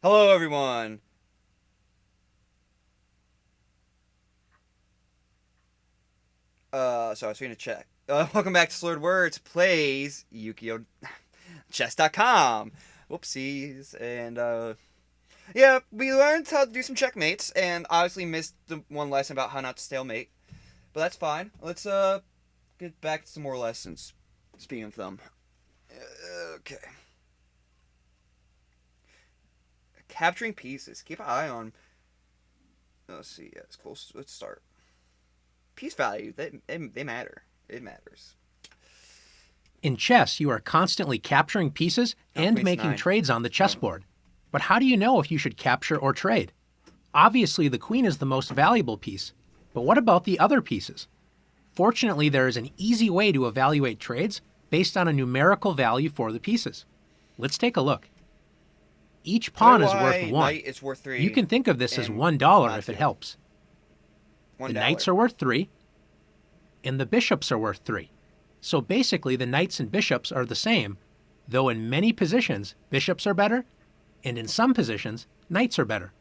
Hello, everyone. So I was trying to check. Welcome back to Slurred Words Plays Yukio Chess.com. Whoopsies. And, yeah, we learned how to do some checkmates, and obviously missed the one lesson about how not to stalemate. But that's fine. Let's, get back to some more lessons. Speaking of them. Okay. Capturing pieces. Keep an eye on. Let's see. Yeah, it's close. Let's start. Piece value. They matter. It matters. In chess, you are constantly capturing pieces and Queen's making 9. trades on the No. chessboard. But how do you know if you should capture or trade? Obviously, the queen is the most valuable piece, but what about the other pieces? Fortunately, there is an easy way to evaluate trades based on a numerical value for the pieces. Let's take a look. Each pawn is worth Why 1. knight is worth 3. You can think of this as and $1 if not it 2. helps. $1. The knights are worth 3, and the bishops are worth 3. So basically, the knights and bishops are the same, though in many positions, bishops are better, and in some positions, knights are better.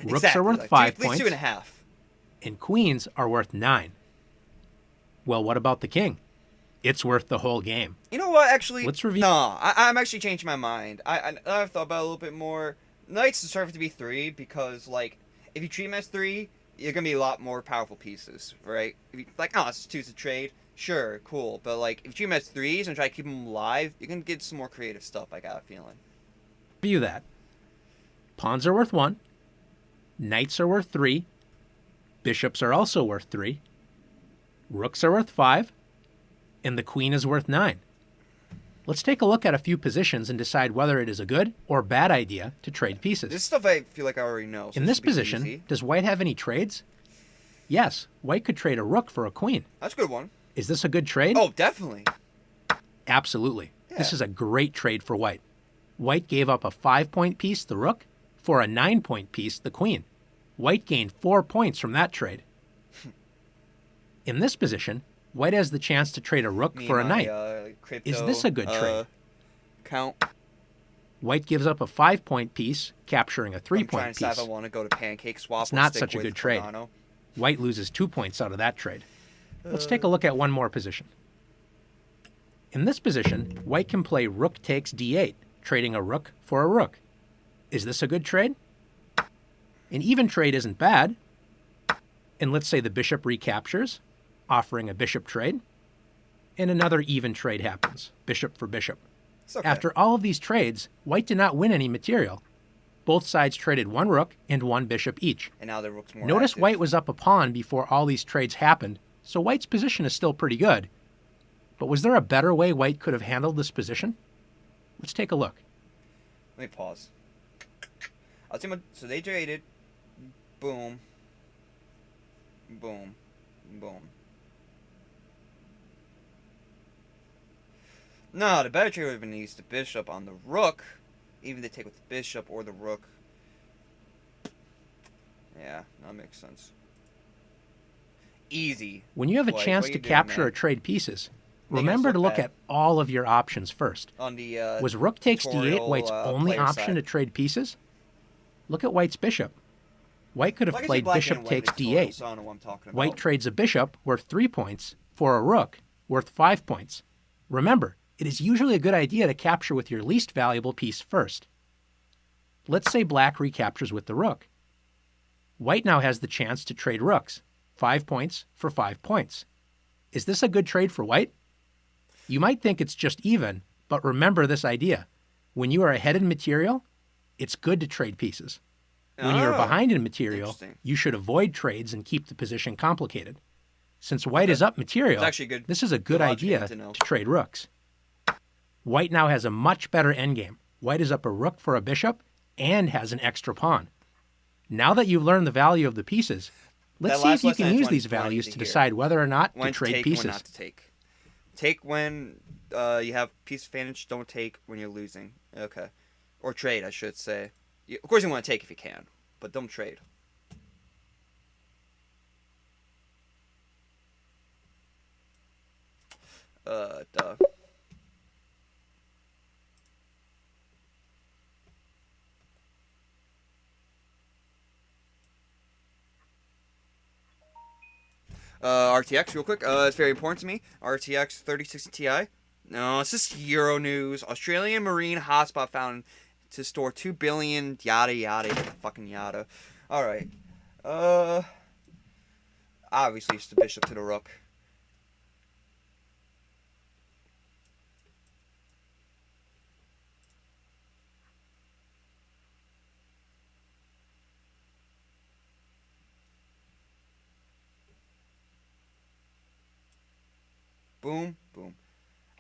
Rooks exactly, are worth like 5 at least points, 2.5. and queens are worth 9. Well, what about the king? It's worth the whole game. You know what? Actually, Let's review. no. I'm actually changing my mind. I've thought about it a little bit more. Knights deserve to be 3 because, like, if you treat them as 3, you're gonna be a lot more powerful pieces, right? If you, like, oh, it's 2's a trade. Sure, cool, but like, if you treat them as 3s and try to keep them alive, you're gonna get some more creative stuff. I got a feeling. Review that. Pawns are worth 1, knights are worth 3, bishops are also worth 3, rooks are worth 5, and the queen is worth 9. Let's take a look at a few positions and decide whether it is a good or bad idea to trade pieces. This stuff I feel like I already know. So In this should be position, easy. does white have any trades? Yes, white could trade a rook for a queen. That's a good one. Is this a good trade? Oh, definitely. Absolutely. This Yeah. is a great trade for white. White gave up a 5-point piece, the rook, for a 9-point piece, the queen. White gained 4 points from that trade. In this position, white has the chance to trade a rook Me for a and my, knight. crypto, Is this a good trade? Count. White gives up a 5-point piece, capturing a I'm trying 3-point to decide if I piece. want to go to pancake swap. It's or not stick such a with good trade. Cardano. White loses 2 points out of that trade. Let's take a look at one more position. In this position, white can play rook takes d8, trading a rook for a rook. Is this a good trade? An even trade isn't bad. And let's say the bishop recaptures, offering a bishop trade, and another even trade happens, bishop for bishop. It's okay. After all of these trades, white did not win any material. Both sides traded 1 rook and 1 bishop each. And now the rook's more Notice active. white was up a pawn before all these trades happened, so white's position is still pretty good. But was there a better way white could have handled this position? Let's take a look. Let me pause. I'll see my, so they traded. Boom. Boom. Boom. No, the better trade would have been to use the bishop on the rook. Even if they take with the bishop or the rook. Yeah, that makes sense. Easy. When you have a White, chance what to you doing, capture man? or trade pieces, Making us remember to look look bad. at all of your options first. On the Was rook takes d8 tutorial, white's only player option side. to trade pieces? Look at white's bishop. White could have Like I said, played black bishop and white takes tutorial, d8. so I don't know what I'm talking about. White trades a bishop worth 3 points for a rook worth 5 points. Remember, it is usually a good idea to capture with your least valuable piece first. Let's say black recaptures with the rook. White now has the chance to trade rooks, 5 points for 5 points. Is this a good trade for white? You might think it's just even, but remember this idea. When you are ahead in material, it's good to trade pieces. When you are Oh, behind in material, interesting. you should avoid trades and keep the position complicated. Since white is up material, It's actually good. this is a good good logic idea to know. to trade rooks. White now has a much better endgame. White is up a rook for a bishop and has an extra pawn. Now that you've learned the value of the pieces, let's That see last if you lesson can is use when- these when I need values to to hear. decide whether or not When to trade take, pieces. when not to take. Take when you have piece advantage. Don't take when you're losing. Okay, or trade, I should say. Of course, you want to take if you can, but don't trade. Duh. RTX, real quick. It's very important to me. RTX 3060 Ti. No, it's just Euro news. Australian marine hotspot found to store 2 billion yada yada fucking yada. All right. Uh, Obviously it's the bishop to the rook. Boom, boom.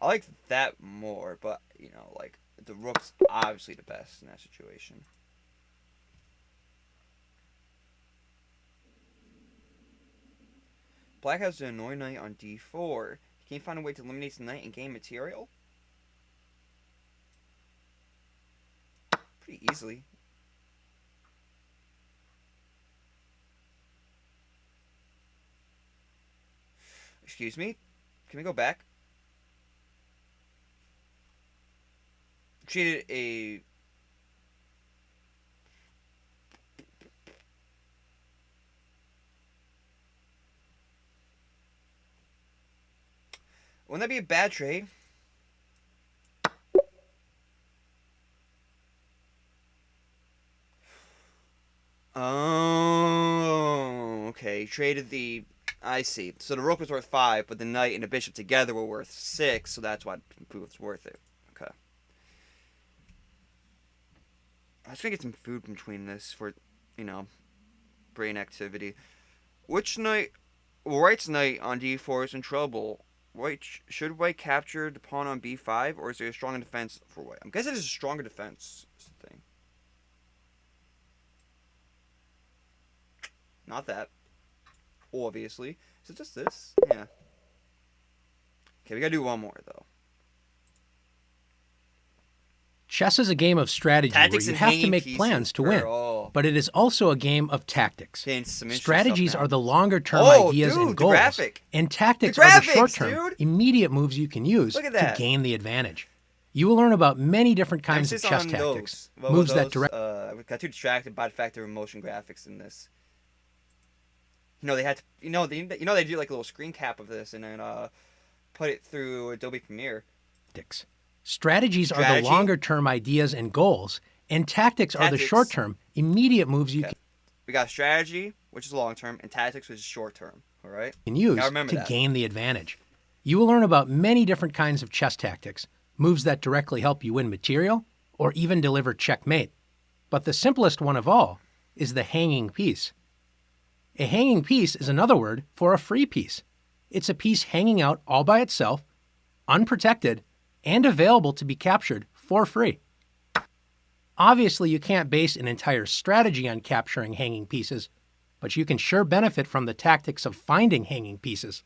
I like that more, but you know, like the rook's obviously the best in that situation. Black has an annoying knight on d4. Can you find a way to eliminate the knight and gain material? Pretty easily. Excuse me? Can we go back? Treated a... Wouldn't that be a bad trade? Oh, okay. Traded the... I see. So the rook was worth 5, but the knight and the bishop together were worth 6, so that's why it's worth it. Okay. I was gonna get some food between this for, you know, brain activity. Which knight... White's knight on d4 is in trouble. Should white capture the pawn on b5, or is there a stronger defense for white? I'm guessing there's a stronger defense thing. Not that. Obviously. Is it just this? Yeah. Okay, we gotta do one more, though. Chess is a game of strategy Tactics where you and have to hanging make pieces, plans to win, girl. but it is also a game of tactics. Okay, some interesting Strategies stuff now. are the longer-term Oh, ideas dude, and goals, the graphic. and tactics The are the graphics, short-term, dude. immediate moves you can use Look at to that. gain the advantage. You will learn about many different kinds of Emphasis chess on tactics, those. moves that those, direct. I got too distracted by the fact there were motion graphics in this. You know, they had to. You know, they do like a little screen cap of this and then put it through Adobe Premiere. Strategies are the longer-term ideas and goals, and tactics are the short-term, immediate moves you We got strategy, which is long-term, and tactics, which is short-term. All right. can use to gain the advantage. You will learn about many different kinds of chess tactics, moves that directly help you win material, or even deliver checkmate. But the simplest one of all is the hanging piece. A hanging piece is another word for a free piece. It's a piece hanging out all by itself, unprotected, and available to be captured for free. Obviously, you can't base an entire strategy on capturing hanging pieces, but you can sure benefit from the tactics of finding hanging pieces.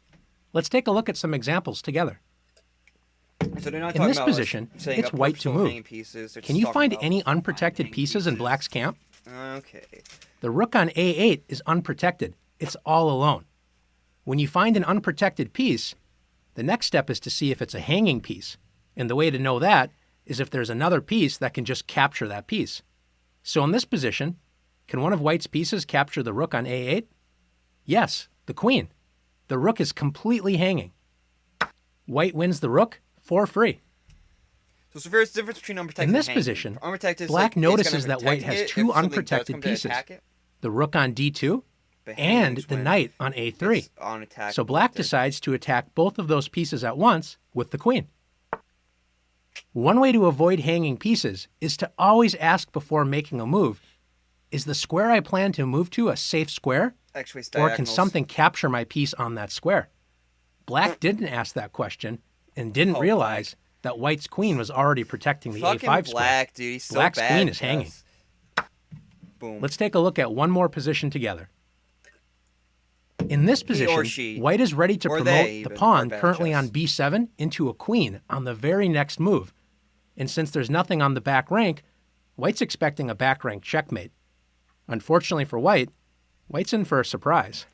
Let's take a look at some examples together. So in this position, it's white to move. Can you find any unprotected pieces in black's camp? Okay. The rook on a8 is unprotected. It's all alone. When you find an unprotected piece, the next step is to see if it's a hanging piece. And the way to know that is if there's another piece that can just capture that piece. So in this position, can one of white's pieces capture the rook on a8? Yes, the queen. The rook is completely hanging. White wins the rook for free. So there's a difference between unprotected in this and hanging. position, Unprotected black like, notices that white has two unprotected pieces, the rook on d2 and the knight on a3. So black decides to attack both of those pieces at once with the queen. One way to avoid hanging pieces is to always ask before making a move, is the square I plan to move to a safe square? Or can something capture my piece on that square? Black didn't ask that question and didn't realize that white's queen was already protecting the a5 square. Dude, he's so Black's bad queen is hanging. Boom. Let's take a look at one more position together. In this position, white is ready to promote the pawn currently on b7 into a queen on the very next move. And since there's nothing on the back rank, white's expecting a back rank checkmate. Unfortunately for white, white's in for a surprise.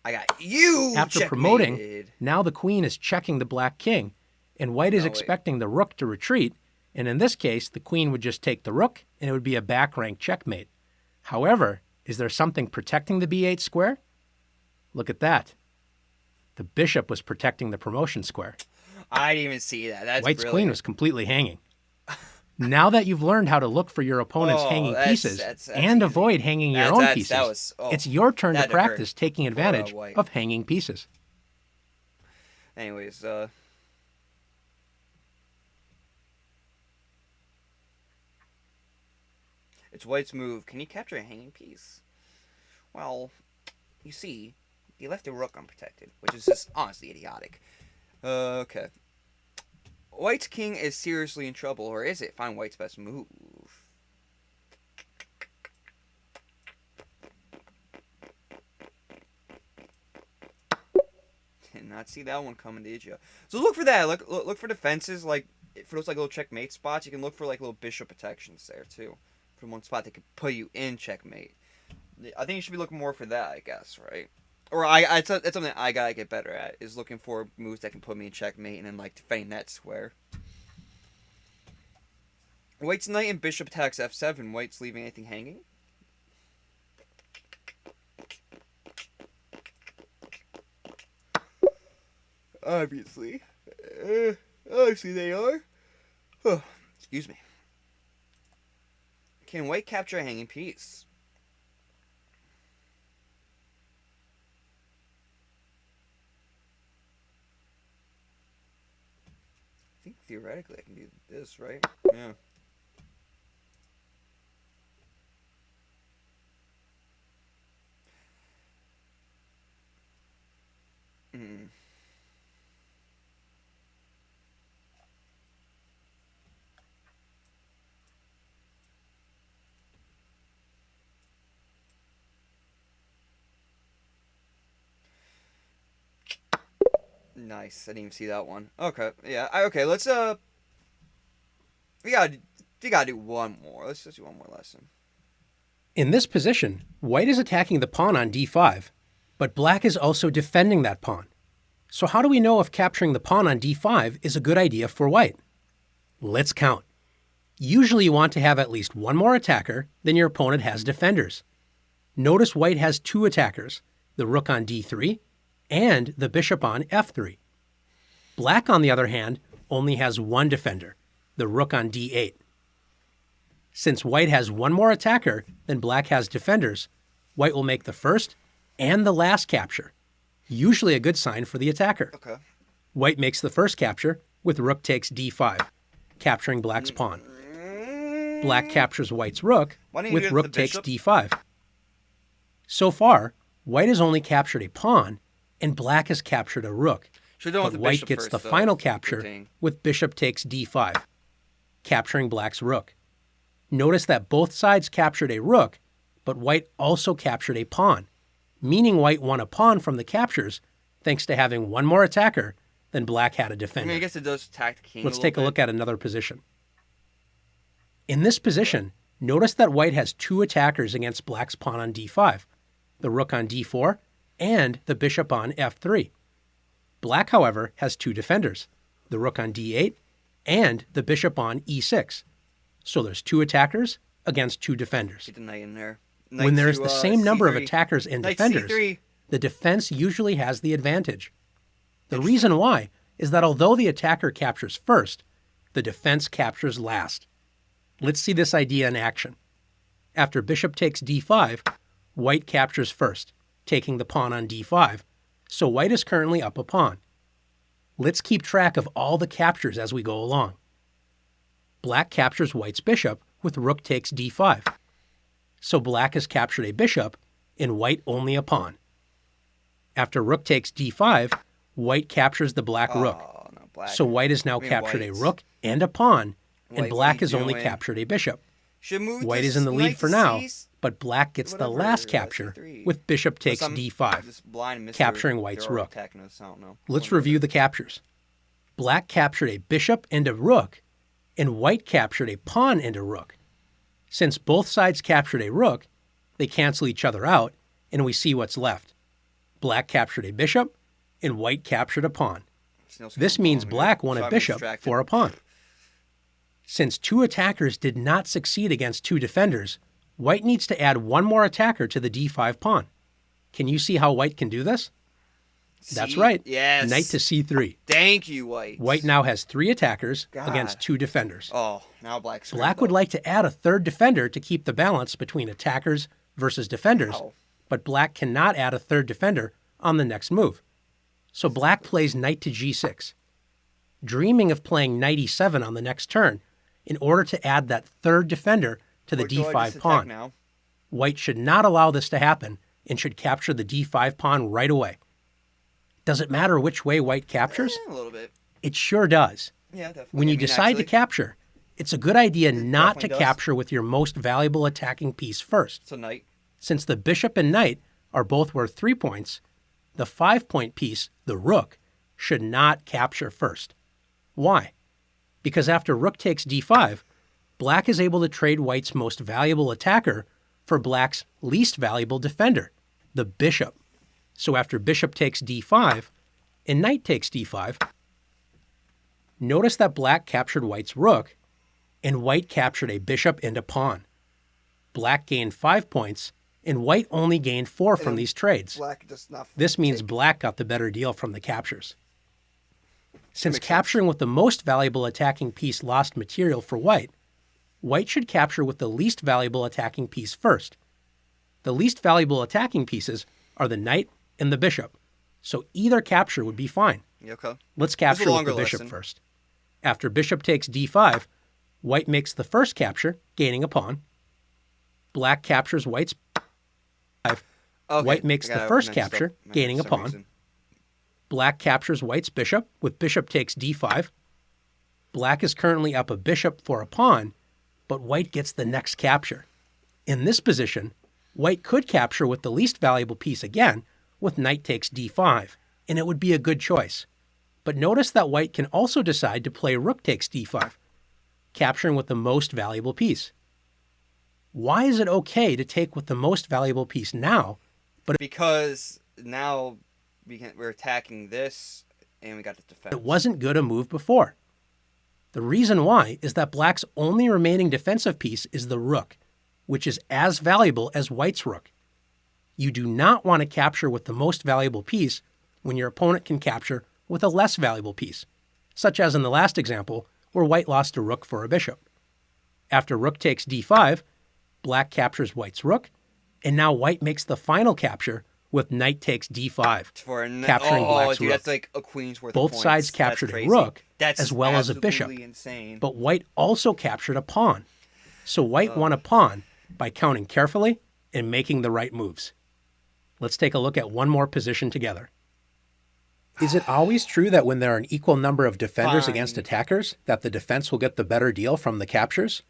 I got you After checkmated. Promoting, now the queen is checking the black king, and white is expecting the rook to retreat, and in this case, the queen would just take the rook, and it would be a back rank checkmate. However, is there something protecting the b8 square? Look at that. The bishop was protecting the promotion square. I didn't even see that. That's White's brilliant. queen was completely hanging. Now that you've learned how to look for your opponent's hanging pieces and easy. avoid hanging your own pieces, it's your turn to practice taking advantage of hanging pieces. Anyways, it's White's move. Can he capture a hanging piece? Well, you see, he left a rook unprotected, which is just honestly idiotic. Okay. White's king is seriously in trouble, or is it? Find White's best move. Did not see that one coming, did you? So look for that. Look for defenses, like for those like little checkmate spots. You can look for like little bishop protections there too, from one spot that could put you in checkmate. I think you should be looking more for that, I guess, right? Or it's something I gotta get better at, is looking for moves that can put me in checkmate and then like defending that square. White's knight and bishop attacks f7. White's leaving anything hanging? Obviously. Obviously they are. Oh, excuse me. Can White capture a hanging piece? I think theoretically I can do this, right? Yeah. Hmm. Nice. I didn't even see that one. Okay. Yeah. Okay. Let's we gotta do one more. Let's just do one more lesson. In this position, White is attacking the pawn on d5, but Black is also defending that pawn. So how do we know if capturing the pawn on d5 is a good idea for White? Let's count. Usually you want to have at least one more attacker than your opponent has defenders. Notice White has two attackers, the rook on d3 and the bishop on f3. Black, on the other hand, only has one defender, the rook on d8. Since White has one more attacker than Black has defenders, White will make the first and the last capture, usually a good sign for the attacker. Okay. White makes the first capture with rook takes d5, capturing Black's pawn. Black captures White's rook with rook takes d5. So far, White has only captured a pawn, and Black has captured a rook. But White gets the final capture with bishop takes d5, capturing Black's rook. Notice that both sides captured a rook, but White also captured a pawn, meaning White won a pawn from the captures thanks to having one more attacker than Black had a defender. I mean, I guess it does attack the king. Let's take a look at another position. In this position, notice that White has two attackers against Black's pawn on d5, the rook on d4 and the bishop on f3. Black, however, has two defenders, the rook on d8 and the bishop on e6. So there's two attackers against two defenders. Get the knight in there. When there's the same number of attackers and defenders, the defense usually has the advantage. The reason why is that although the attacker captures first, the defense captures last. Let's see this idea in action. After bishop takes d5, White captures first, taking the pawn on d5, so White is currently up a pawn. Let's keep track of all the captures as we go along. Black captures White's bishop with rook takes d5. So Black has captured a bishop and White only a pawn. After rook takes d5, White captures the black rook. No, Black. So White has now captured a rook and a pawn, and Black has only captured a bishop. White is in the lead for now, but Black gets the last capture with bishop takes d5, capturing White's rook. Let's review the captures. Black captured a bishop and a rook, and White captured a pawn and a rook. Since both sides captured a rook, they cancel each other out, and we see what's left. Black captured a bishop, and White captured a pawn. This means Black won a bishop for a pawn. Since two attackers did not succeed against two defenders, White needs to add one more attacker to the d5 pawn. Can you see how White can do this? That's right. Yes. Knight to c3. Thank you, White. White now has 3 attackers God. against 2 defenders. Oh, now Black's screwed, Black would though. like to add a 3rd defender to keep the balance between attackers versus defenders, Ow. but Black cannot add a 3rd defender on the next move. So Black plays knight to g6, dreaming of playing knight e7 on the next turn in order to add that 3rd defender to the What do I d5 just attack pawn. now? White should not allow this to happen and should capture the d5 pawn right away. Does it matter which way White captures? A little bit. It sure does. Yeah, definitely. When you decide to capture, it's a good idea not to definitely does. capture with your most valuable attacking piece first. So knight. Since the bishop and knight are both worth 3 points, the 5-point piece, the rook, should not capture first. Why? Because after rook takes d5, Black is able to trade White's most valuable attacker for Black's least valuable defender, the bishop. So after bishop takes d5 and knight takes d5, notice that Black captured White's rook and White captured a bishop and a pawn. Black gained 5 points and White only gained 4 from these trades. Black does not. This means Black got the better deal from the captures. Since capturing with the most valuable attacking piece lost material for White, White should capture with the least valuable attacking piece first. The least valuable attacking pieces are the knight and the bishop, so either capture would be fine. Okay. Let's capture with the bishop first. After bishop takes d5, White makes the first capture, gaining a pawn. Black captures White's five. Okay. White makes the first capture, gaining a pawn. Black captures White's bishop with bishop takes d5. Black is currently up a bishop for a pawn, but White gets the next capture. In this position, White could capture with the least valuable piece again with knight takes d5, and it would be a good choice. But notice that White can also decide to play rook takes d5, capturing with the most valuable piece. Why is it okay to take with the most valuable piece now, but because now we're attacking this and we got the defense. it wasn't good a move before? The reason why is that Black's only remaining defensive piece is the rook, which is as valuable as White's rook. You do not want to capture with the most valuable piece when your opponent can capture with a less valuable piece, such as in the last example where White lost a rook for a bishop. After rook takes d5, Black captures White's rook, and now White makes the final capture with knight takes d5, capturing Black's rook. That's like a queen's worth Both of points. sides captured That's a rook That's as well as a bishop, insane. but White also captured a pawn. So White won a pawn by counting carefully and making the right moves. Let's take a look at one more position together. Is it always true that when there are an equal number of defenders against attackers, that the defense will get the better deal from the captures?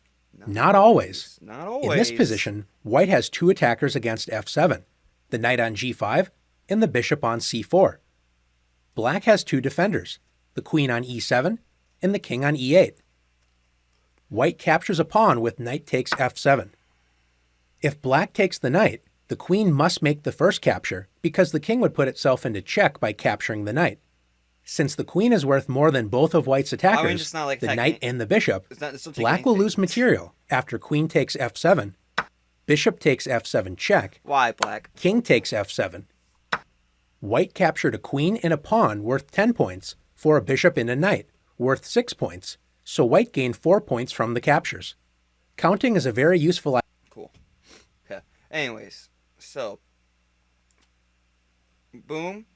Not always. Not always. In this position, White has 2 attackers against f7, the knight on g5 and the bishop on c4. Black has 2 defenders, the queen on e7 and the king on e8. White captures a pawn with knight takes f7. If Black takes the knight, the queen must make the first capture because the king would put itself into check by capturing the knight. Since the queen is worth more than both of White's attackers, the knight and the bishop, Black will lose material after queen takes f7, bishop takes f7 check. Why, Black? King takes f7. White captured a queen and a pawn worth 10 points for a bishop and a knight worth 6 points, so White gained 4 points from the captures. Counting is a very useful idea. Cool. Okay. Anyways, so boom.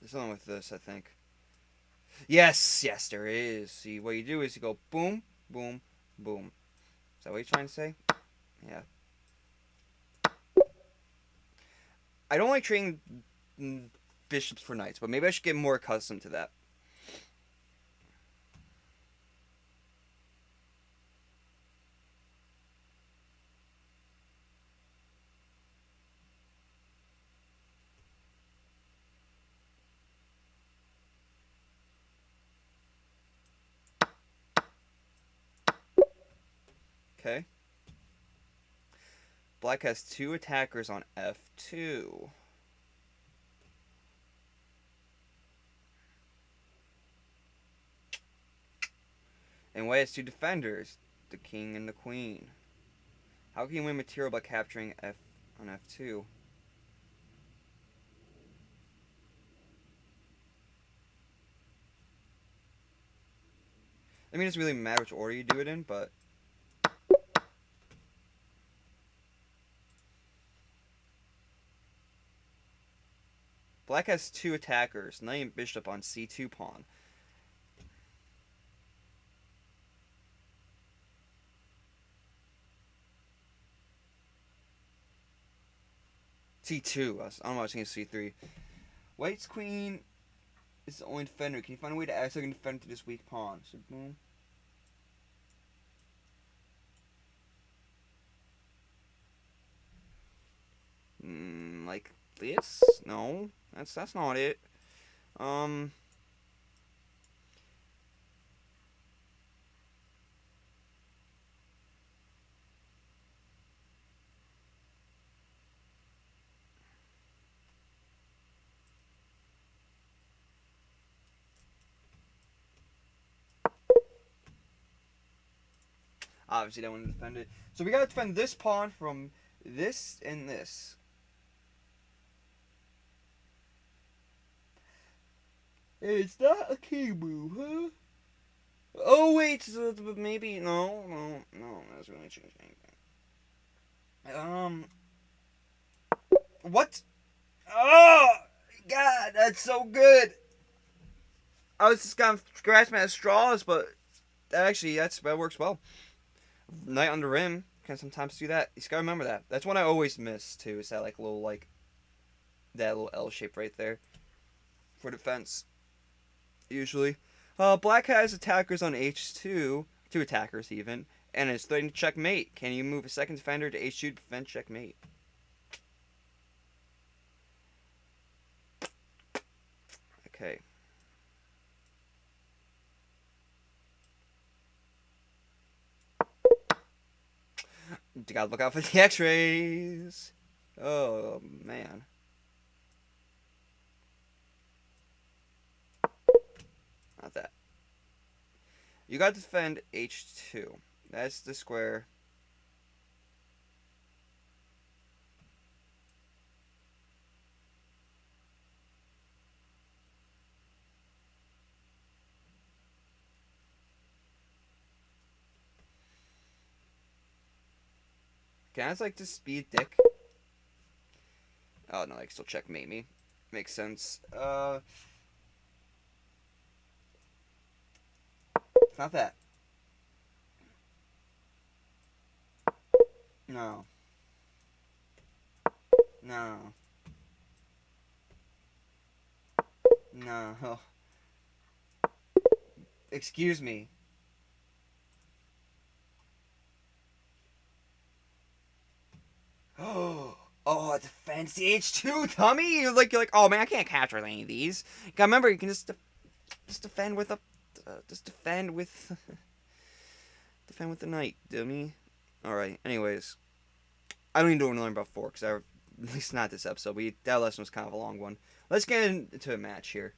There's something with this, I think. Yes, there is. See, what you do is you go boom, boom, boom. Is that what you're trying to say? Yeah. I don't like trading bishops for knights, but maybe I should get more accustomed to that. Okay. Black has 2 attackers on f2. And white has 2 defenders, the king and the queen. How can you win material by capturing f on f2? I mean, it doesn't really matter which order you do it in, but Black has 2 attackers, knight and bishop on c2 pawn. c2. I don't know. I was thinking c3. White's queen is the only defender. Can you find a way to add a second defender to this weak pawn? So boom. Like this? No, that's not it. Um. Obviously, don't want to defend it. So we gotta defend this pawn from this and this. It's not a king move, huh? Oh wait, so maybe no. That's really changing anything. What? Oh God, that's so good. I was just kind of grasping at straws, but actually that works well. Knight on the rim can sometimes do that. You just gotta remember that. That's one I always miss too. Is that that little L shape right there for defense. Usually, Black has attackers on h2, 2 attackers even, and is threatening to checkmate. Can you move a second defender to h2 to prevent checkmate? Okay. You gotta look out for the X-rays. Oh man. Not that. You gotta defend h2. That's the square. Can I just be a dick? Oh no, I can still checkmate me. Makes sense. It's not that. No. No. No. Excuse me. Oh, defense the H2, Tommy. You're like, oh man, I can't capture any of these. Gotta remember, you can just defend with defend with defend with the knight, dummy. All right. Anyways, I don't need to learn about forks. At least not this episode. That lesson was kind of a long one. Let's get into a match here.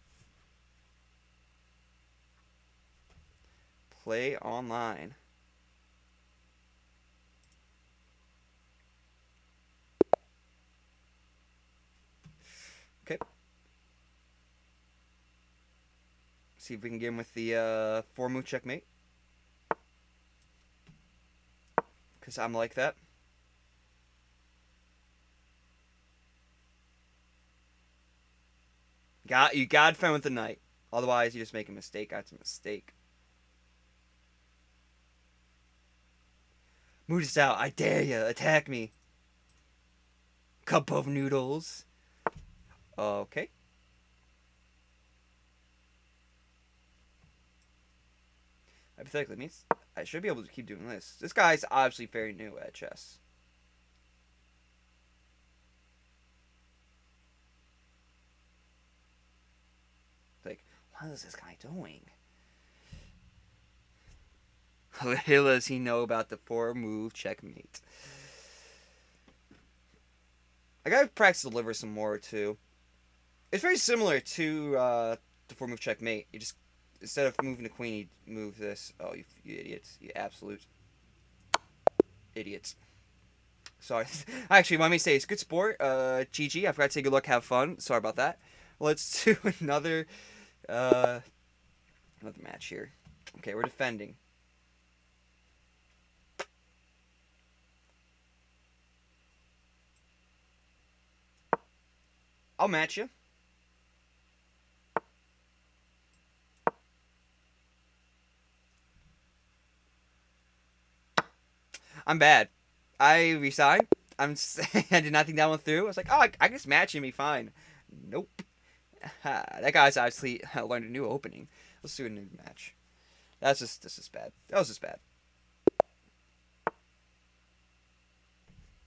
Play online. Okay. See if we can get him with the 4-move checkmate. Because I'm like that. You got to defend with the knight. Otherwise, you just make a mistake. That's a mistake. Move this out. I dare you. Attack me. Cup of noodles. Okay. Hypothetically, means I should be able to keep doing this. This guy's obviously very new at chess. Like, what is this guy doing? How the hell does he know about the 4-move checkmate? I gotta practice deliver some more too. It's very similar to the 4-move checkmate. You just instead of moving the queen, you move this. Oh, you idiots! You absolute idiots! Sorry. Actually, let me say it's good sport. GG. I forgot to say good luck, have fun. Sorry about that. Let's do uh another match here. Okay, we're defending. I'll match you. I'm bad. I resigned. I did not think that one through. I was like, oh, I can just match him, be fine. Nope. That guy's obviously learned a new opening. Let's do a new match. This is bad. That was just bad.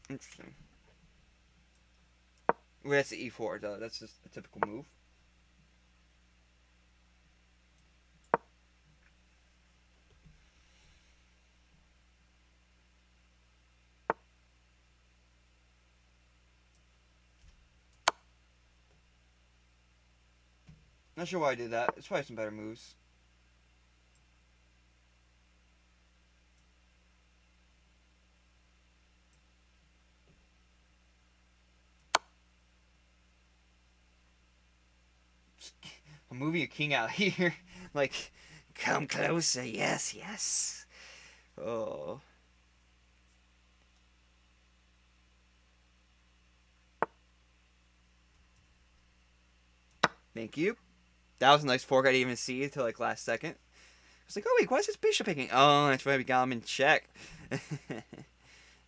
Interesting. Well, that's the E4. That's just a typical move. Not sure why I did that. It's probably some better moves. I'm moving a king out here. Like, come closer. Yes, yes. Oh. Thank you. That was a nice fork I didn't even see until like last second. I was like, oh wait, why is this bishop picking? Oh, that's why we got him in check.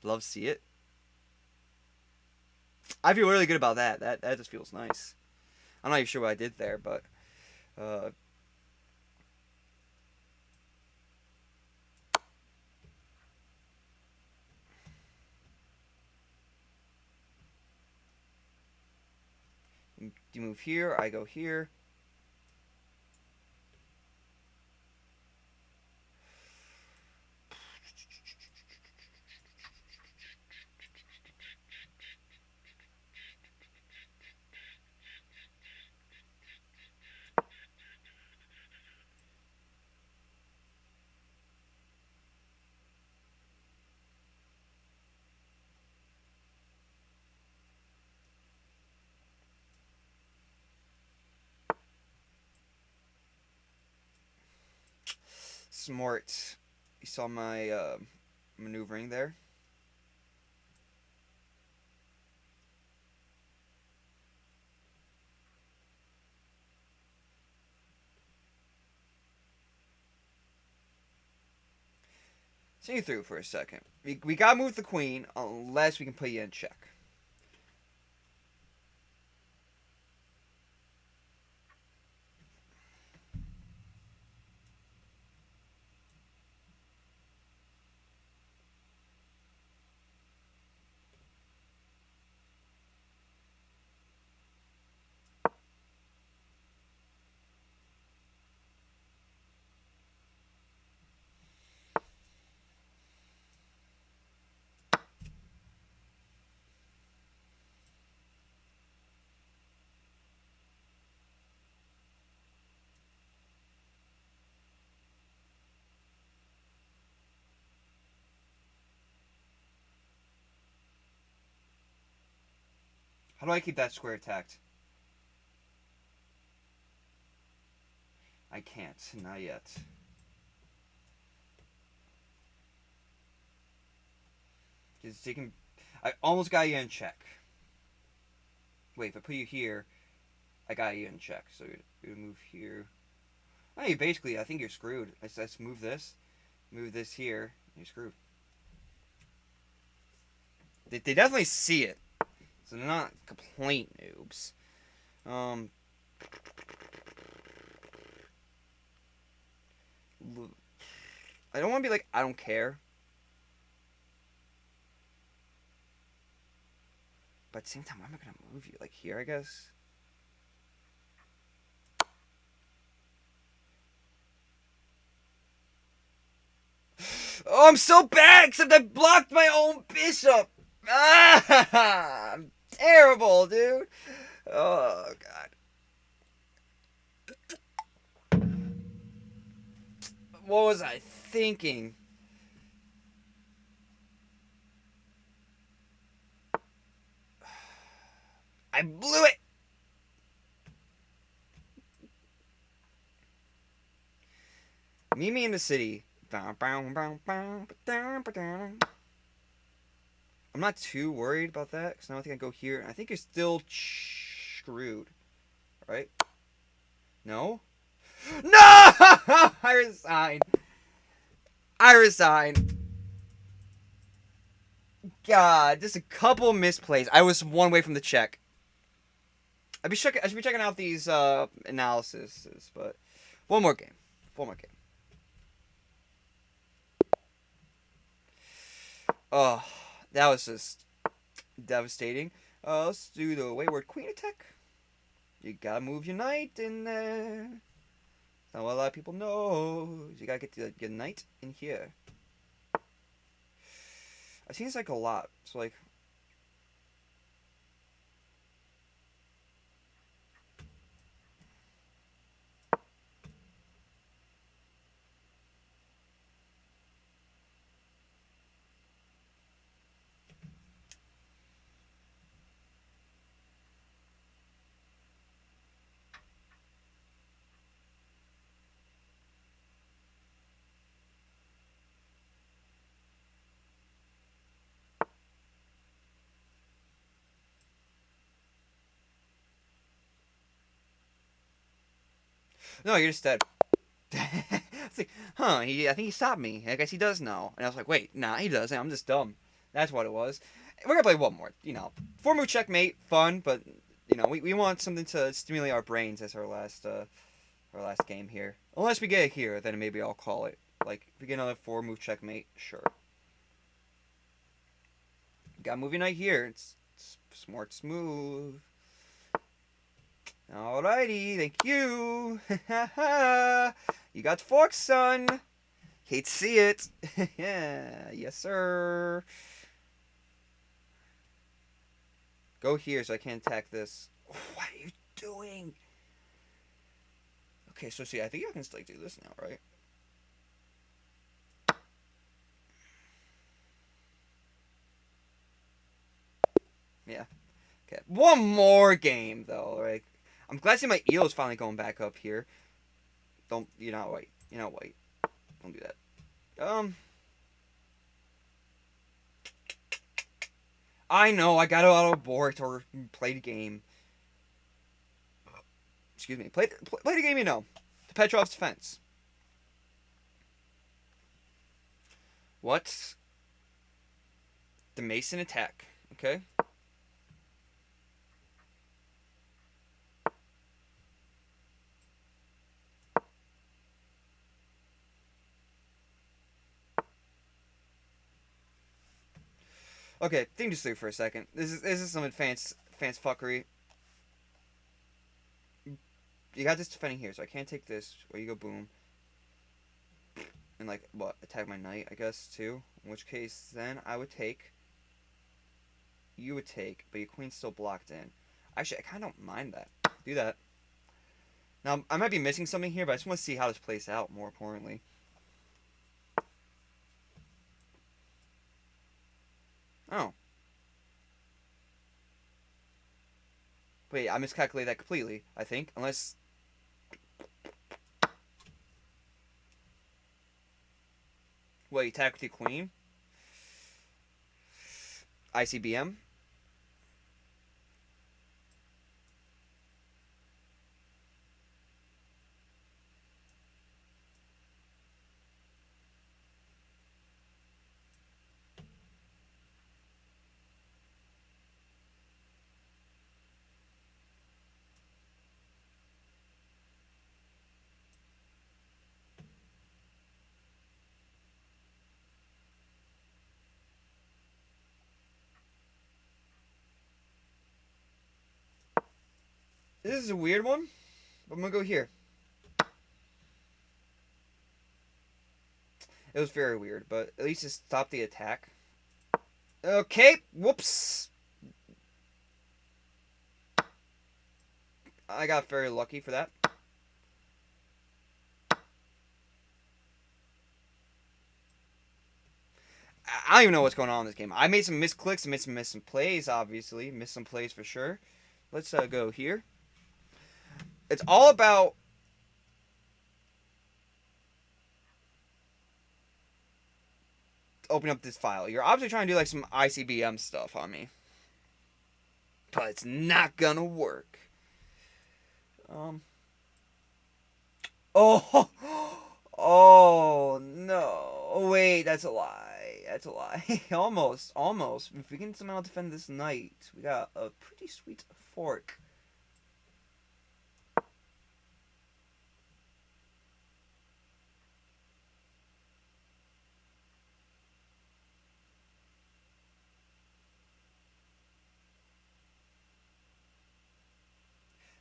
Love to see it. I feel really good about that. That just feels nice. I'm not even sure what I did there, but uh, you move here, I go here. Smart. You saw my maneuvering there. See you through for a second. We gotta move the queen unless we can put you in check. How do I keep that square attacked? I can't. Not yet. Just taking. I almost got you in check. Wait, if I put you here, I got you in check. So you move here. I mean, basically, I think you're screwed. Let's move this here. You're screwed. They definitely see it, so they're not complaint noobs. Um, I don't want to be like I don't care, but at the same time, why am I gonna move you like here? I guess. Oh, I'm so bad, except I blocked my own bishop. Ah, terrible, dude. Oh god. What was I thinking? I blew it. Meet me in the city. I'm not too worried about that because I don't think I go here. I think you're still screwed, right? No. No! I resign. I resign. God, just a couple misplays. I was one way from the check. I should be checking out these analyses, but one more game. One more game. Oh, that was just devastating. Let's do the Wayward Queen attack. You gotta move your knight in there. Not what a lot of people know. You gotta get your knight in here. I've seen this like a lot. So like, no, you're just dead. It's like, huh? I think he stopped me. I guess he does now. And I was like, wait, nah, he doesn't. I'm just dumb. That's what it was. We're gonna play one more. You know, 4-move checkmate, fun, but you know, we want something to stimulate our brains as our last game here. Unless we get it here, then maybe I'll call it. Like, if we get another 4-move checkmate, sure. Got movie night here. It's smart, smooth. Alrighty, thank you. You got forks, son. Hate to see it. Yeah, yes, sir. Go here so I can't attack this. What are you doing? Okay, so see, I think I can still do this now, right? Yeah. Okay. One more game, though, right? I'm glad to see my eel is finally going back up here. Don't, wait. Wait. Don't do that. I know, I got out of abort or play the game. Excuse me. Play the game, To Petrov's defense. What's the Mason attack? Okay. Okay, think just through for a second. This is some advanced fuckery. You got this defending here, so I can't take this. Where you go, boom. And like what? Attack my knight, I guess, too. In which case, then I would take. You would take, but your queen's still blocked in. Actually, I kind of don't mind that. Do that. Now I might be missing something here, but I just want to see how this plays out. More importantly. Oh. Wait, I miscalculated that completely, I think. Unless... Wait, attack with your queen? ICBM? This is a weird one, but I'm gonna go here. It was very weird, but at least it stopped the attack. Okay, whoops. I got very lucky for that. I don't even know what's going on in this game. I made some misclicks and made some missed some plays, obviously. Missed some plays for sure. Let's go here. It's all about opening up this file. You're obviously trying to do like some ICBM stuff on me. But it's not gonna work. Um. Oh. Oh no. Wait, that's a lie. That's a lie. Almost. Almost. If we can somehow defend this knight, we got a pretty sweet fork.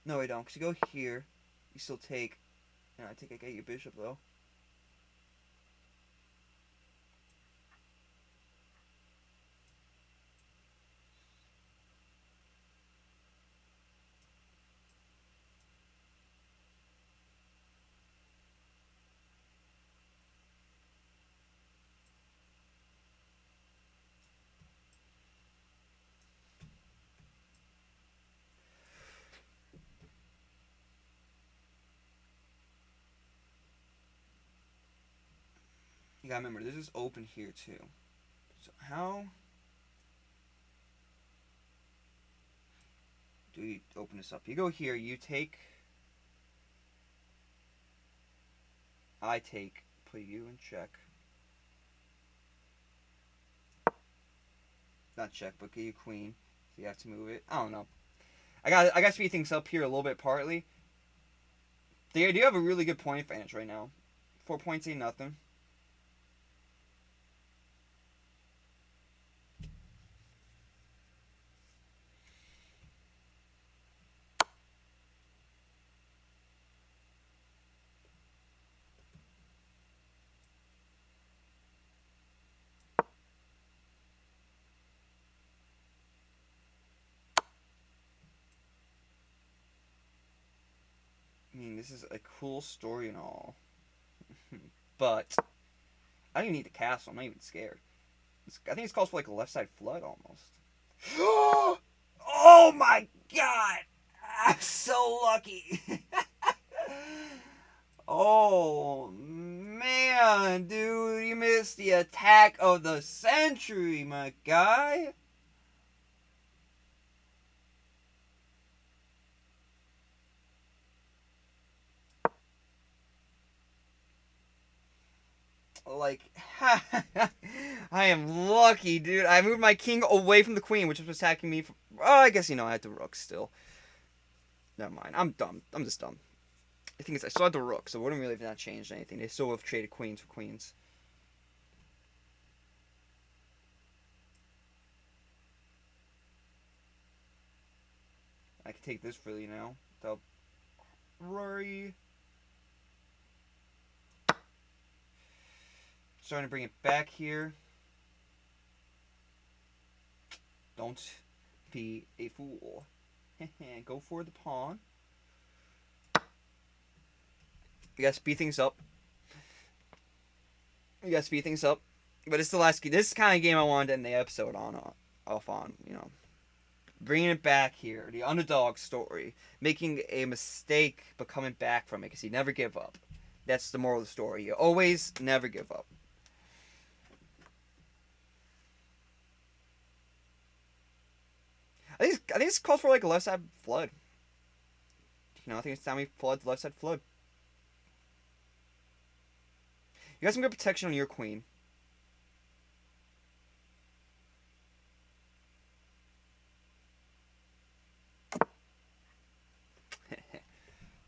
No, I don't. Because you go here, you still take. I think I get your bishop though. You gotta remember, this is open here too. So how do you open this up? You go here, you take. I take. Put you in check. Not check, but get you queen. So you have to move it. I don't know. I got to speed things up here a little bit partly. They do have a really good point advantage right now. 4 points ain't nothing. I mean, this is a cool story and all. But I don't even need the castle. I'm not even scared. I think it's called for like a left side flood almost. Oh my god! I'm so lucky. Oh man, dude, you missed the attack of the century, my guy. Like, I am lucky, dude. I moved my king away from the queen, which was attacking me. Oh, I guess I had the rook still. Never mind. I'm dumb. I'm just dumb. I think I still had the rook, so it wouldn't really have not changed anything. They still have traded queens for queens. I can take this freely now without worry. Starting to bring it back here. Don't be a fool. Go for the pawn. You gotta speed things up. You gotta speed things up. But it's the last game. This is the kind of game I wanted to end the episode off on. Bringing it back here. The underdog story. Making a mistake, but coming back from it. Because you never give up. That's the moral of the story. You always never give up. I think it's called for like a left side flood. I think it's time we flood the left side flood. You got some good protection on your queen.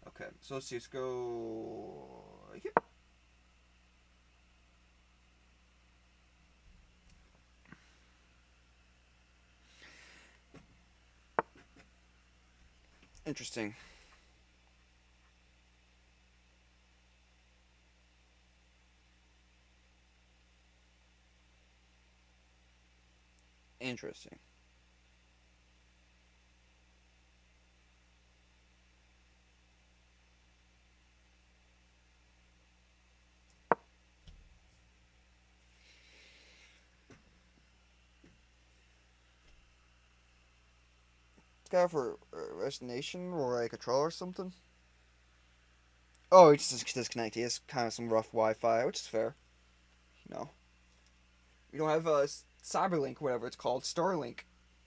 Okay, so let's see. Let's go. Yep. Interesting. Interesting. look out for a destination or like a troll or something. Oh, it's just disconnected. He has kind of some rough Wi-Fi, which is fair. You know, we don't have Cyberlink, whatever it's called, Starlink,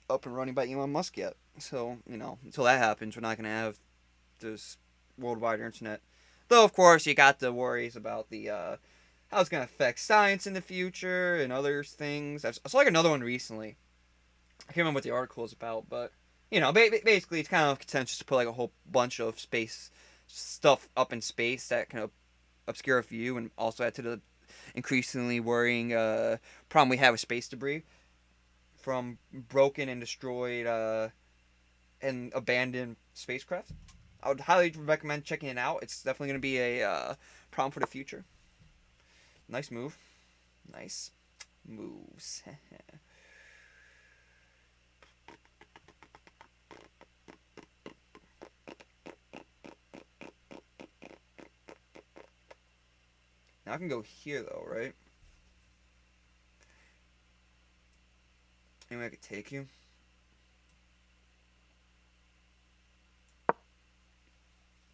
up and running by Elon Musk yet. So until that happens, we're not gonna have this worldwide internet. Though, of course, you got the worries about the how it's gonna affect science in the future and other things. I saw like another one recently. I can't remember what the article is about, but basically, it's kind of contentious to put like a whole bunch of space stuff up in space that can obscure a view, and also add to the increasingly worrying problem we have with space debris from broken and destroyed and abandoned spacecraft. I would highly recommend checking it out. It's definitely going to be a problem for the future. Nice move. Nice moves. Now I can go here though, right? Anyway, I could take you.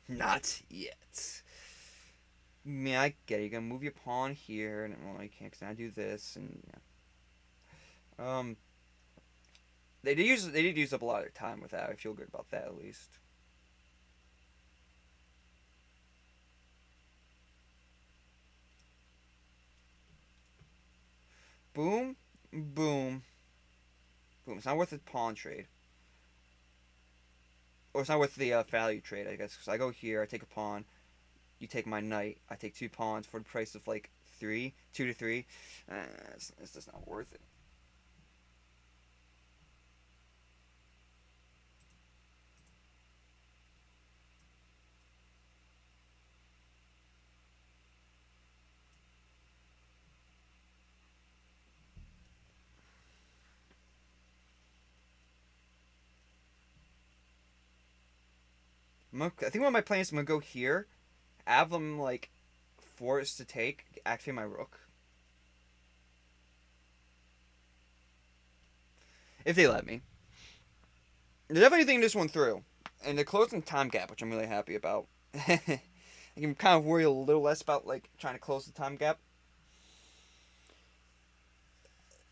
Not yet. I mean, I get it. You're gonna move your pawn here, and well, you can't because I do this, and yeah. They did use up a lot of their time with that. I feel good about that at least. Boom, boom, boom. It's not worth the pawn trade, or it's not worth the value trade, I guess. Because I go here, I take a pawn, you take my knight, I take 2 pawns for the price of like 2 to 3. It's just not worth it. I think one of my plans is I'm gonna go here, have them like forced to activate my rook if they let me. They're definitely thinking this one through, and they're closing time gap, which I'm really happy about. I'm kind of worried a little less about like trying to close the time gap.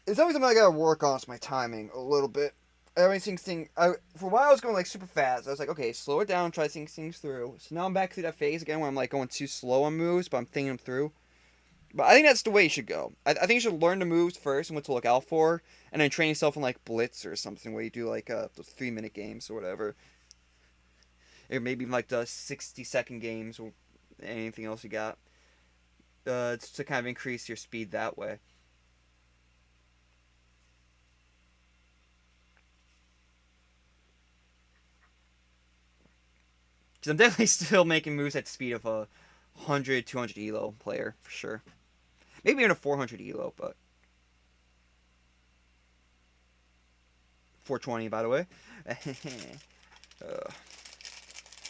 It's always something I gotta work on. Is my timing a little bit. For a while I was going like super fast. I was like, okay, slow it down, try to think things through. So now I'm back to that phase again where I'm like going too slow on moves, but I'm thinking them through. But I think that's the way you should go. I think you should learn the moves first and what to look out for, and then train yourself in like Blitz or something where you do like those 3 minute games or whatever. Or maybe even like the 60-second games or anything else you got. It's to kind of increase your speed that way. Because I'm definitely still making moves at the speed of a 100, 200 elo player for sure. Maybe even a 400 elo, but 420 by the way. uh,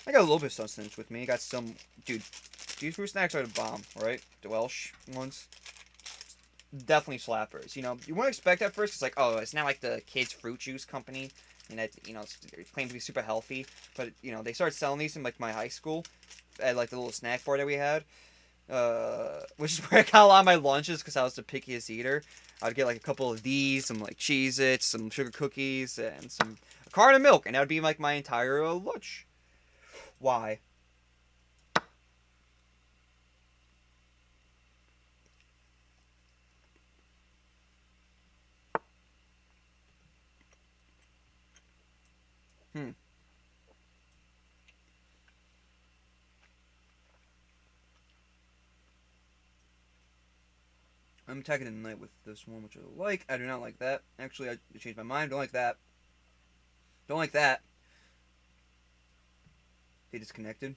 I got a little bit of sustenance with me. I got some, dude. These fruit snacks are the bomb, right? The Welsh ones, definitely slappers. You wouldn't expect at first. It's like, oh, it's not like the kids' fruit juice company, and that it's claimed to be super healthy. But they started selling these in like my high school, at like the little snack bar that we had. Which is where I got a lot of my lunches because I was the pickiest eater. I'd get like a couple of these, some like Cheez-Its, some sugar cookies, and a carton of milk, and that would be like my entire lunch. Why? Hmm. I'm attacking the knight with this one, which I like. I do not like that. Actually, I changed my mind. Don't like that. Don't like that. They disconnected.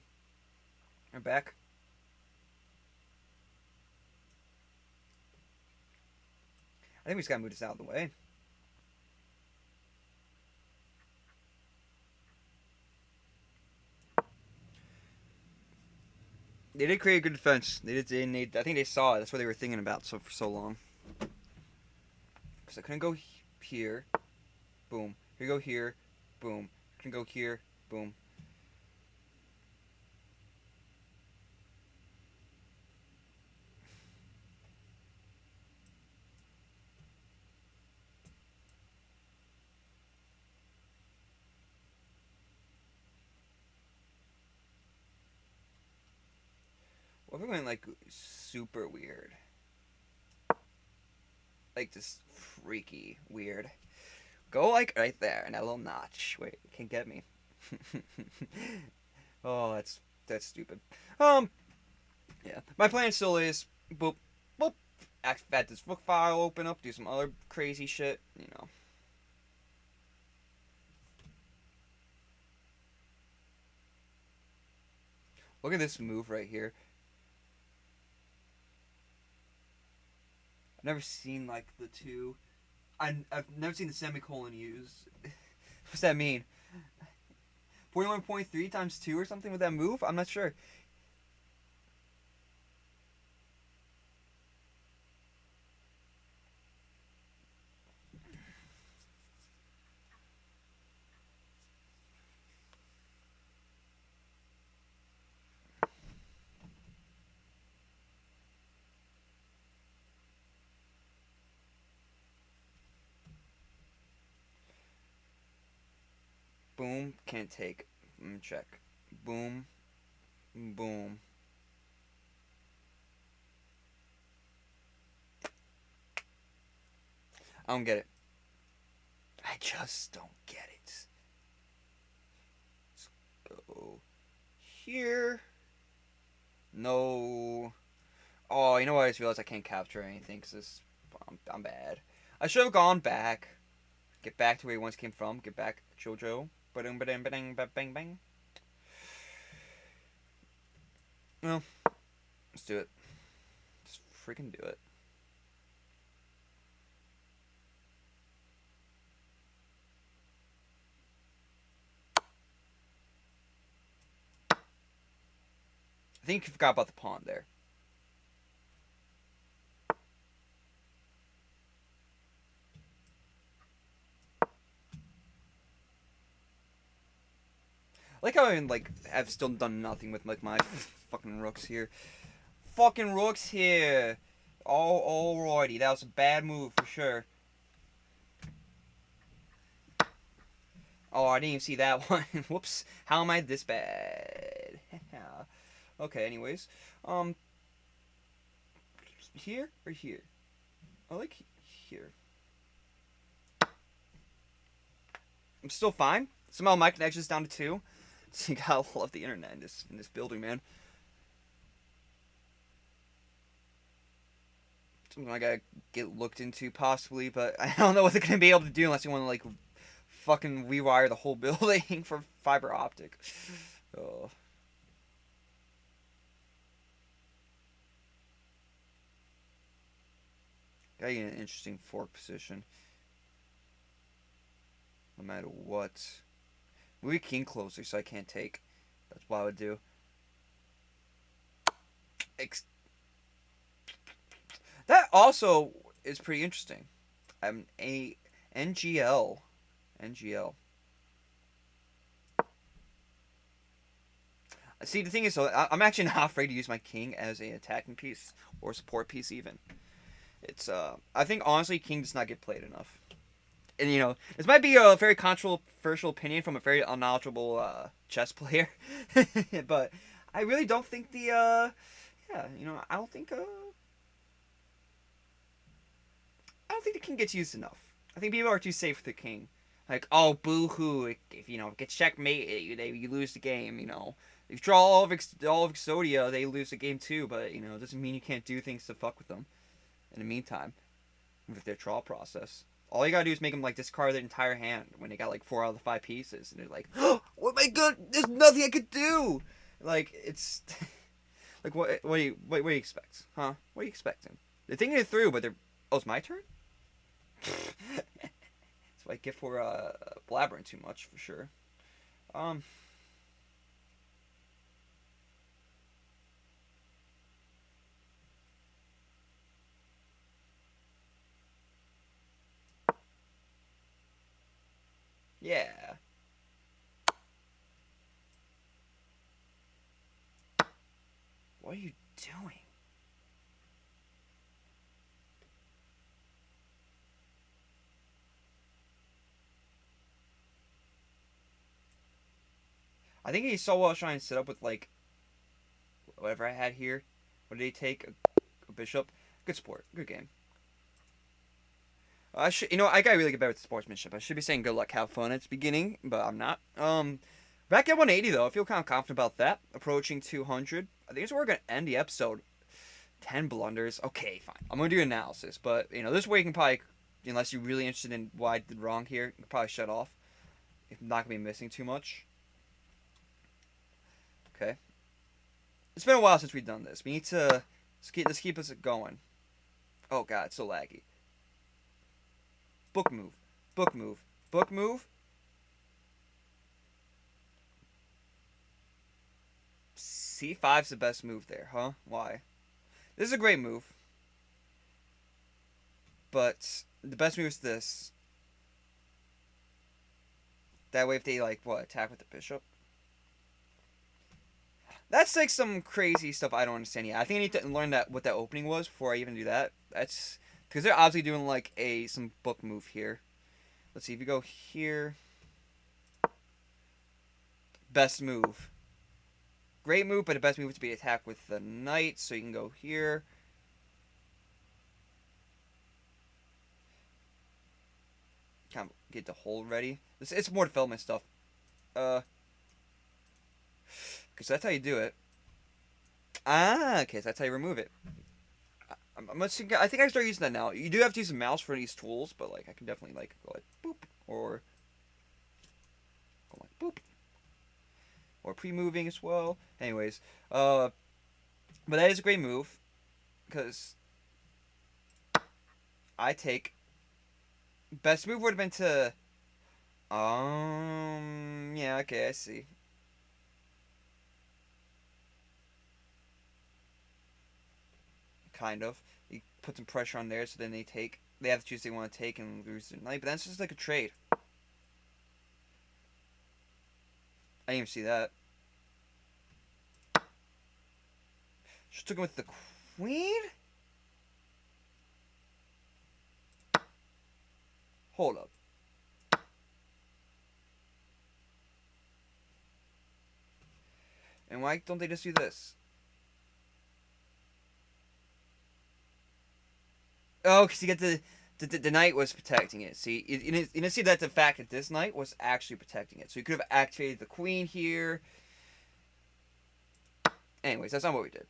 They're back. I think we just gotta move this out of the way. They did create a good defense. They did. I think they saw it. That's what they were thinking about for so long. Because I couldn't go here. Boom. Here, go here. Boom. Can go here. Boom. What if we went like super weird? Like just freaky weird. Go like right there in that little notch. Wait, it can't get me. Oh, that's stupid. Um, yeah. My plan still is boop boop. Add this book file, open up, do some other crazy shit. You know. Look at this move right here. I've never seen like the two. I've never seen the semicolon used. What's that mean? 41.3 times 2 or something with that move? I'm not sure. Boom, can't take. Check. Boom, boom. I don't get it. I just don't get it. Let's go here. No. Oh, you know what? I just realized I can't capture anything because I'm bad. I should have gone back. Get back to where he once came from. Get back, Jojo. Ba-dum, ba-dum, ba-dum, bang, bang. Well, let's do it. Just freaking do it. I think you forgot about the pawn there. I like how I've still done nothing with like my fucking rooks here. Fucking rooks here. Alrighty, that was a bad move for sure. Oh, I didn't even see that one. Whoops. How am I this bad? Okay, anyways. Um, here or here? I like here. I'm still fine. Somehow my connection's down to 2. So you gotta love the internet in this building, man. Something I gotta get looked into possibly, but I don't know what they're gonna be able to do unless you want to like fucking rewire the whole building for fiber optic. Oh. Gotta get an interesting fork position. No matter what. Maybe king closer so I can't take. That's what I would do. That also is pretty interesting. I'm a NGL. NGL. See, the thing is, though, I'm actually not afraid to use my king as an attacking piece or support piece even. It's I think honestly, king does not get played enough. And you know, this might be a very controversial opinion from a very unknowledgeable chess player, but I really don't think yeah, you know, I don't think the king gets used enough. I think people are too safe with the king. Like, oh, boo hoo! If you know gets checkmate, you lose the game. You know, if you draw all of Exodia, they lose the game too. But you know, it doesn't mean you can't do things to fuck with them. In the meantime, with their draw process, all you gotta do is make them like discard their entire hand when they got like 4 out of the 5 pieces, and they're like, oh, what am I good? There's nothing I could do. Like it's like what do you expect, huh? What are you expecting? They're thinking it through, but they're oh, it's my turn. That's what I get for blabbering too much for sure. Um, yeah. What are you doing? I think he saw what I was trying to set up with, like, whatever I had here. What did he take? A bishop? Good sport. Good game. I should, I gotta really get better with sportsmanship. I should be saying good luck, have fun at the beginning, but I'm not. Back at 180 though, I feel kind of confident about that. Approaching 200. I think it's where we're gonna end the episode. 10 blunders. Okay, fine. I'm gonna do analysis, but this way you can probably, unless you're really interested in what I did wrong here, you can probably shut off. If I'm not gonna be missing too much. Okay. It's been a while since we've done this. We need to let's keep us going. Oh god, it's so laggy. Book move. Book move. Book move. C5's the best move there, huh? Why? This is a great move. But the best move is this. That way if they, like, what, attack with the bishop? That's, like, some crazy stuff I don't understand yet. I think I need to learn what that opening was before I even do that. That's... Because they're obviously doing, like, some book move here. Let's see, if you go here... Best move. Great move, but the best move is to be attacked with the knight, so you can go here. Kind of get the hold ready. It's more development stuff. Because that's how you do it. Ah, okay, so that's how you remove it. I think I can start using that now. You do have to use a mouse for these tools, but like I can definitely like go like boop or go like boop or pre-moving as well. Anyways, but that is a great move because I take best move would have been to yeah, okay, I see. Kind of. You put some pressure on there, so then they have to choose they want to take and lose their knight, but that's just like a trade. I didn't even see that. Just took him with the queen? Hold up. And why don't they just do this? Oh, because you get the knight was protecting it. See, you see that the fact that this knight was actually protecting it. So you could have activated the queen here. Anyways, that's not what we did.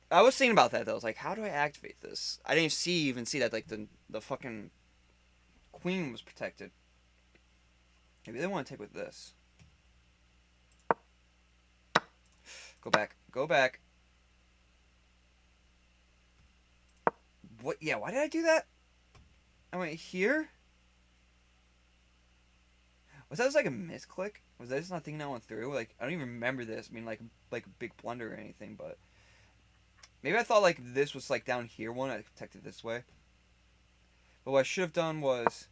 I was thinking about that though. I was like, how do I activate this? I didn't even see that like the fucking queen was protected. Maybe they want to take with this. Go back. Go back. What? Yeah, why did I do that? I went here? Was that just like a misclick? Was that just not thinking that one through? Like, I don't even remember this. I mean, like a big blunder or anything, but... Maybe I thought, like, this was, like, down here one. I protected this way. But what I should have done was...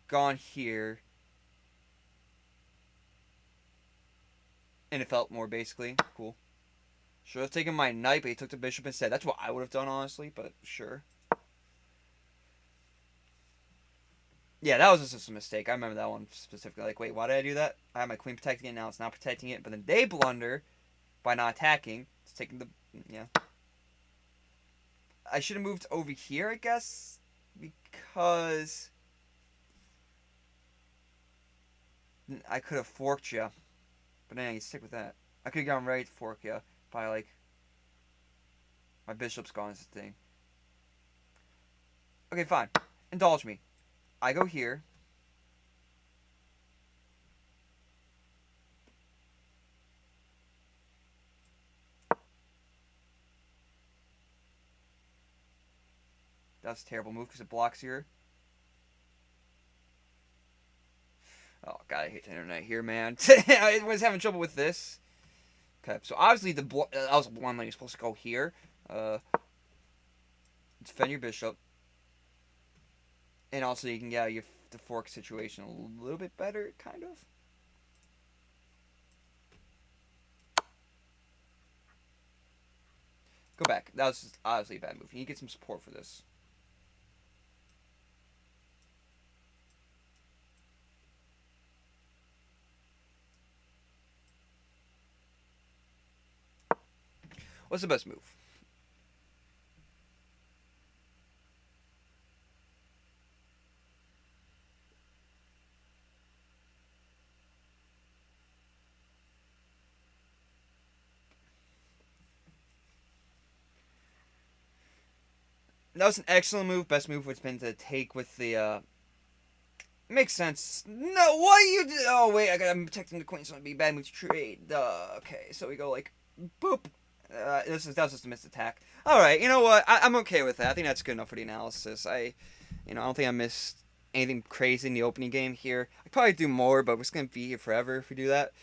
Gone here. And it felt more, basically. Cool. Should have taken my knight, but he took the bishop instead. That's what I would have done, honestly, but sure. Yeah, that was just a mistake. I remember that one specifically. Like, wait, why did I do that? I had my queen protecting it, now it's not protecting it. But then they blunder by not attacking. It's taking the... Yeah. I should have moved over here, I guess. Because... I could have forked you. But then you stick with that. I could have gone ready to fork you by, like... My bishop's gone is the thing. Okay, fine. Indulge me. I go here. That's a terrible move because it blocks here. Oh, God, I hate the internet here, man. I was having trouble with this. Okay, so obviously that was one lane. You're supposed to go here. Defend your bishop. And also you can get the fork situation a little bit better, kind of. Go back. That was obviously a bad move. You need to get some support for this. What's the best move? That was an excellent move. Best move would have been to take with the. Makes sense. No, why you? Oh wait, I'm protecting the queen, so it'd be a bad move to trade. Okay, so we go like, boop. That was just a missed attack. All right, you know what? I'm okay with that. I think that's good enough for the analysis. I don't think I missed anything crazy in the opening game here. I'd probably do more, but we're just gonna be here forever if we do that.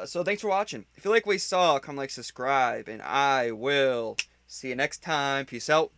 So thanks for watching. If you like what you saw, come like, subscribe, and I will see you next time. Peace out.